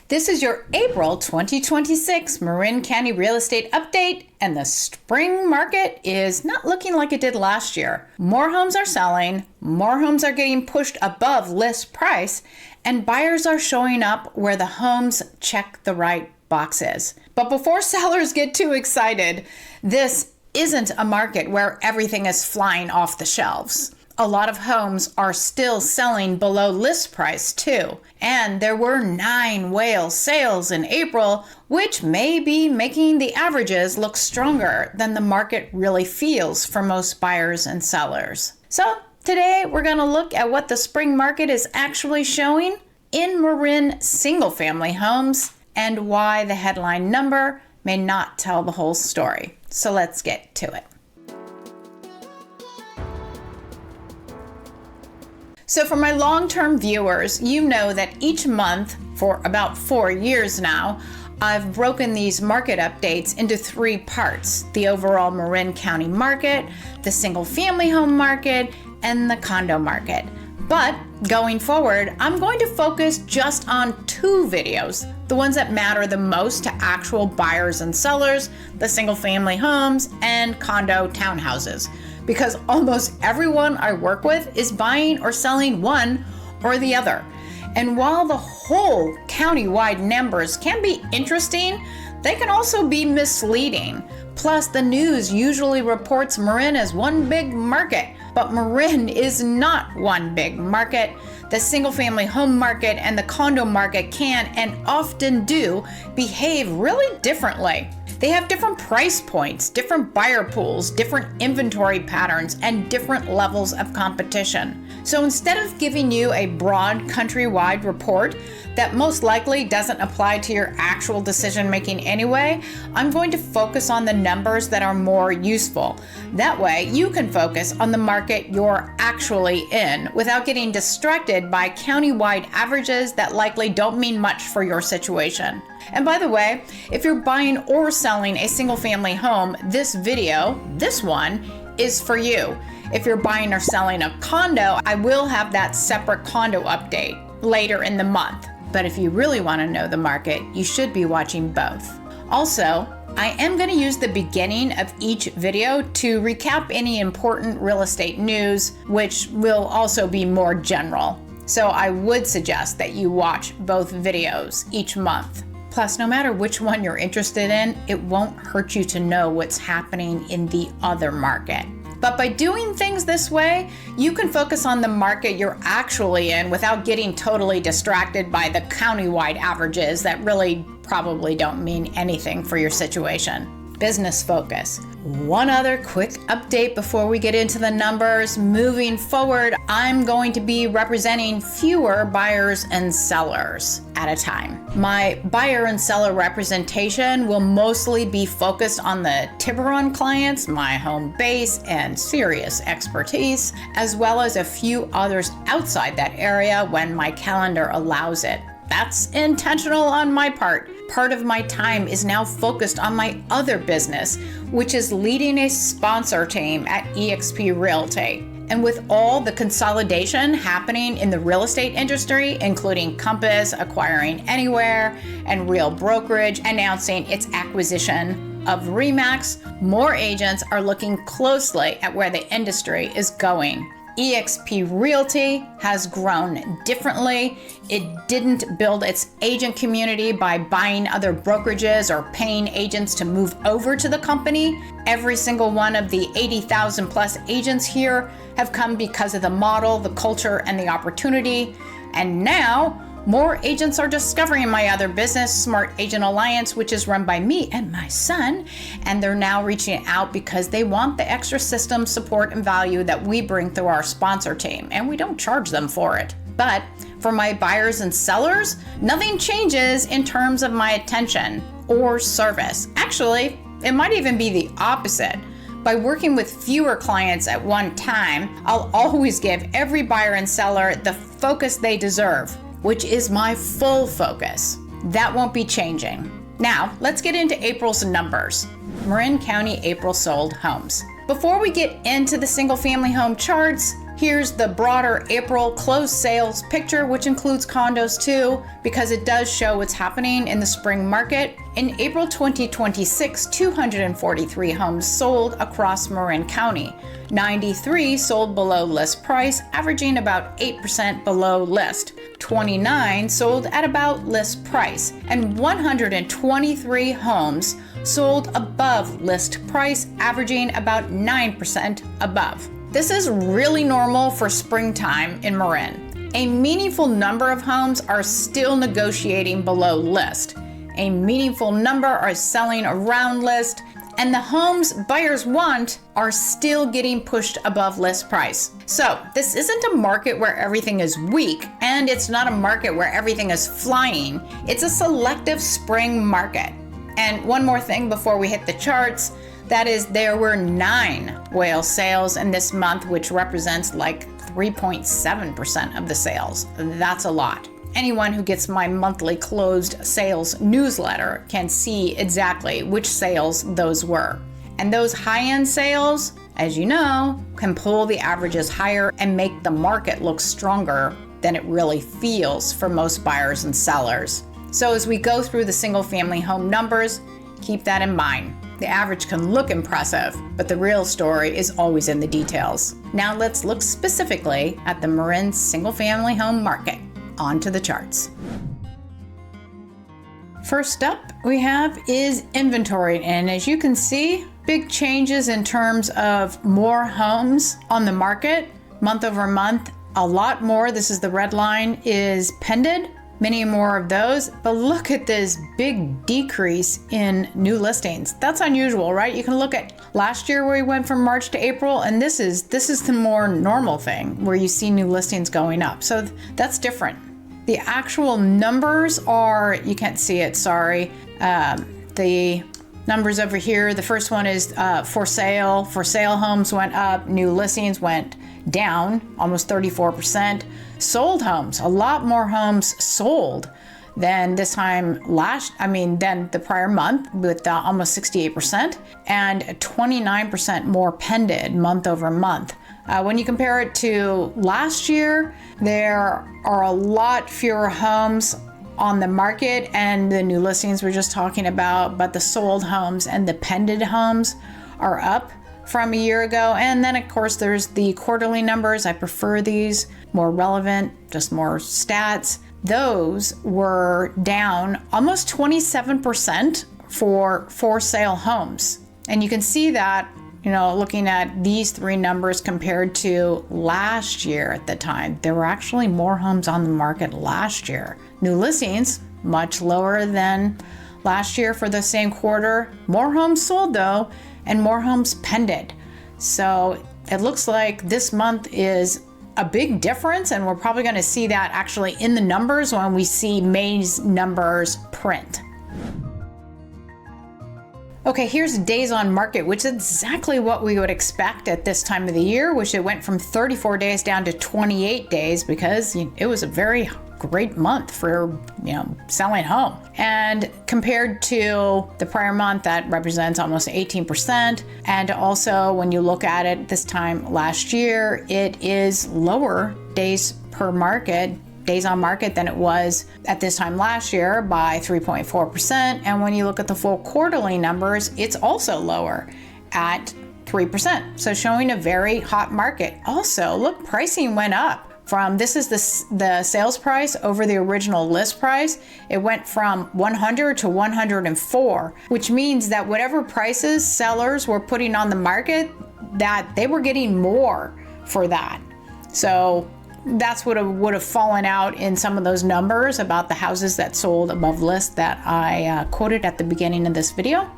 This is your April 2026 Marin County real estate update, and the spring market is not looking like it did last year. More homes are selling, more homes are getting pushed above list price, and buyers are showing up where the homes check the right boxes. But before sellers get too excited, this isn't a market where everything is flying off the shelves. A lot of homes are still selling below list price too. And there were 9 whale sales in April, which may be making the averages look stronger than the market really feels for most buyers and sellers. So today we're going to look at what the spring market is actually showing in Marin single family homes and why the headline number may not tell the whole story. So let's get to it. So for my long-term viewers, you know that each month for about 4 years now, I've broken these market updates into 3 parts: the overall Marin County market, the single family home market, and the condo market. But going forward, I'm going to focus just on 2 videos, the ones that matter the most to actual buyers and sellers, the single family homes and condo townhouses. Because almost everyone I work with is buying or selling one or the other. And while the whole county-wide numbers can be interesting, they can also be misleading. Plus, the news usually reports Marin as one big market, but Marin is not one big market. The single-family home market and the condo market can and often do behave really differently. They have different price points, different buyer pools, different inventory patterns, and different levels of competition. So instead of giving you a broad countrywide report that most likely doesn't apply to your actual decision making anyway, I'm going to focus on the numbers that are more useful. That way you can focus on the market you're actually in without getting distracted by countywide averages that likely don't mean much for your situation. And by the way, if you're buying or selling a single family home, this video, this one, is for you. If you're buying or selling a condo, I will have that separate condo update later in the month. But if you really want to know the market, you should be watching both. Also, I am going to use the beginning of each video to recap any important real estate news, which will also be more general. So I would suggest that you watch both videos each month. Plus, no matter which one you're interested in, it won't hurt you to know what's happening in the other market. But by doing things this way, you can focus on the market you're actually in without getting totally distracted by the countywide averages that really probably don't mean anything for your situation. Business focus. One other quick update before we get into the numbers. Moving forward, I'm going to be representing fewer buyers and sellers at a time. My buyer and seller representation will mostly be focused on the Tiburon clients, my home base and serious expertise, as well as a few others outside that area when my calendar allows it. That's intentional on my part. Part of my time is now focused on my other business, which is leading a sponsor team at eXp Realty. And with all the consolidation happening in the real estate industry, including Compass acquiring Anywhere and Real Brokerage announcing its acquisition of Remax, more agents are looking closely at where the industry is going. eXp Realty has grown differently. It didn't build its agent community by buying other brokerages or paying agents to move over to the company. Every single one of the 80,000 plus agents here have come because of the model, the culture, and the opportunity. And now, more agents are discovering my other business, Smart Agent Alliance, which is run by me and my son, and they're now reaching out because they want the extra system support and value that we bring through our sponsor team, and we don't charge them for it. But for my buyers and sellers, nothing changes in terms of my attention or service. Actually, it might even be the opposite. By working with fewer clients at one time, I'll always give every buyer and seller the focus they deserve, which is my full focus. That won't be changing. Now, let's get into April's numbers. Marin County April sold homes. Before we get into the single family home charts, Here's the broader April closed sales picture, which includes condos too, because it does show what's happening in the spring market. In April 2026, 243 homes sold across Marin County. 93 sold below list price, averaging about 8% below list. 29 sold at about list price, and 123 homes sold above list price, averaging about 9% above. This is really normal for springtime in Marin. A meaningful number of homes are still negotiating below list. A meaningful number are selling around list, and the homes buyers want are still getting pushed above list price. So this isn't a market where everything is weak, and it's not a market where everything is flying. It's a selective spring market. And one more thing before we hit the charts, that is, there were 9 whale sales in this month, which represents like 3.7% of the sales. That's a lot. Anyone who gets my monthly closed sales newsletter can see exactly which sales those were. And those high-end sales, as you know, can pull the averages higher and make the market look stronger than it really feels for most buyers and sellers. So as we go through the single-family home numbers, keep that in mind. The average can look impressive, but the real story is always in the details. Now let's look specifically at the Marin single-family home market. On to the charts. First up we have is inventory, and as you can see, big changes in terms of more homes on the market month over month. A lot more, this is the red line, is pended. Many more of those, but look at this big decrease in new listings. That's unusual, right? You can look at last year where we went from March to April, and this is the more normal thing where you see new listings going up. So that's different. The actual numbers are, you can't see it, sorry. The numbers over here, the first one is for sale. For sale homes went up, new listings went down, almost 34%. Sold homes, a lot more homes sold than this time than the prior month with almost 68%, and 29% more pended month over month. When you compare it to last year, there are a lot fewer homes on the market, and the new listings we're just talking about, but the sold homes and the pended homes are up from a year ago. And then of course there's the quarterly numbers. I prefer these, more relevant, just more stats. Those were down almost 27% for sale homes. And you can see that, looking at these 3 numbers compared to last year at the time, there were actually more homes on the market last year. New listings, much lower than last year for the same quarter. More homes sold though, and more homes pended. So it looks like this month is a big difference, and we're probably going to see that actually in the numbers when we see May's numbers print. Okay, here's days on market, which is exactly what we would expect at this time of the year, which it went from 34 days down to 28 days because it was a very great month for selling home. And compared to the prior month, that represents almost 18%. And also when you look at it this time last year, it is lower days on market than it was at this time last year by 3.4%. And when you look at the full quarterly numbers, it's also lower at 3%. So showing a very hot market. Also, look, pricing went up. This is the sales price over the original list price. It went from 100 to 104, which means that whatever prices sellers were putting on the market, that they were getting more for that. So that's what would have fallen out in some of those numbers about the houses that sold above list that I quoted at the beginning of this video.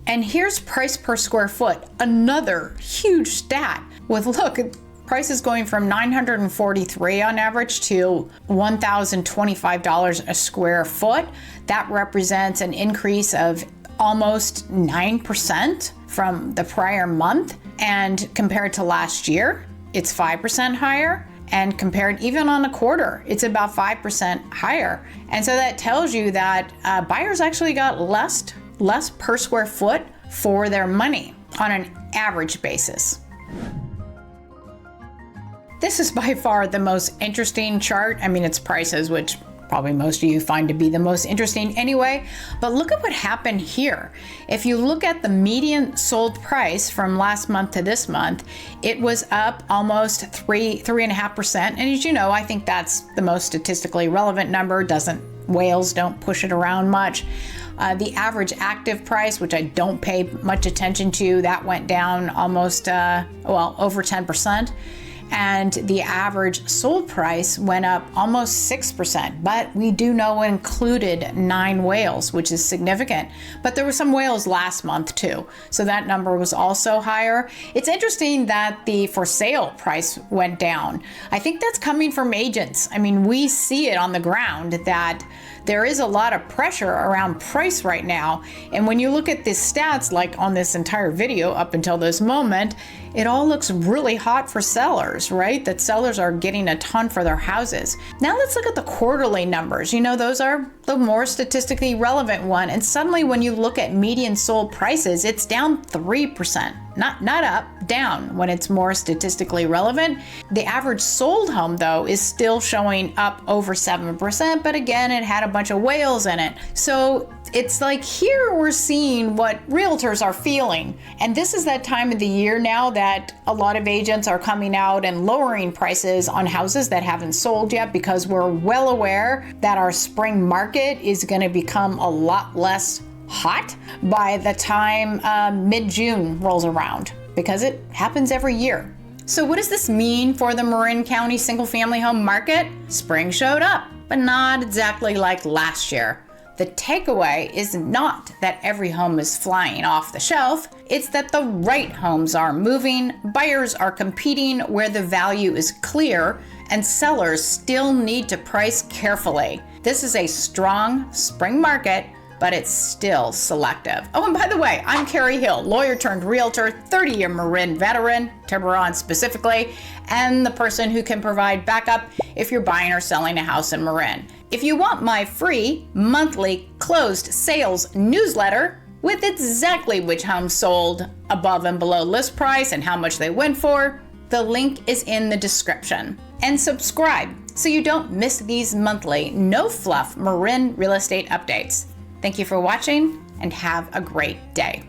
And here's price per square foot, another huge stat with, look, prices going from $943 on average to $1,025 a square foot. That represents an increase of almost 9% from the prior month. And compared to last year, it's 5% higher. And compared even on a quarter, it's about 5% higher. And so that tells you that buyers actually got less per square foot for their money on an average basis. This is by far the most interesting chart. I mean, it's prices, which probably most of you find to be the most interesting anyway, but look at what happened here. If you look at the median sold price from last month to this month, it was up almost 3.5%. And as you know, I think that's the most statistically relevant number. Whales don't push it around much. The average active price, which I don't pay much attention to, that went down almost, over 10%. And the average sold price went up almost 6%, but we do know it included 9 whales, which is significant. But there were some whales last month too, so that number was also higher. It's interesting that the for sale price went down. I think that's coming from agents. I mean, we see it on the ground that there is a lot of pressure around price right now. And when you look at the stats, like on this entire video up until this moment, it all looks really hot for sellers, right? That sellers are getting a ton for their houses. Now let's look at the quarterly numbers. You know, those are the more statistically relevant one. And suddenly when you look at median sold prices, it's down 3%. Not up, down when it's more statistically relevant. The average sold home though is still showing up over 7%, but again, it had a bunch of whales in it. So it's like here we're seeing what realtors are feeling. And this is that time of the year now that a lot of agents are coming out and lowering prices on houses that haven't sold yet, because we're well aware that our spring market is going to become a lot less hot by the time mid-June rolls around, because it happens every year. So what does this mean for the Marin County single-family home market? Spring showed up, but not exactly like last year. The takeaway is not that every home is flying off the shelf, it's that the right homes are moving, buyers are competing where the value is clear, and sellers still need to price carefully. This is a strong spring market, but it's still selective. Oh, and by the way, I'm Karrie Hill, lawyer turned realtor, 30-year Marin veteran, Tiburon specifically, and the person who can provide backup if you're buying or selling a house in Marin. If you want my free monthly closed sales newsletter with exactly which homes sold above and below list price and how much they went for, the link is in the description. And subscribe so you don't miss these monthly, no fluff Marin real estate updates. Thank you for watching and have a great day.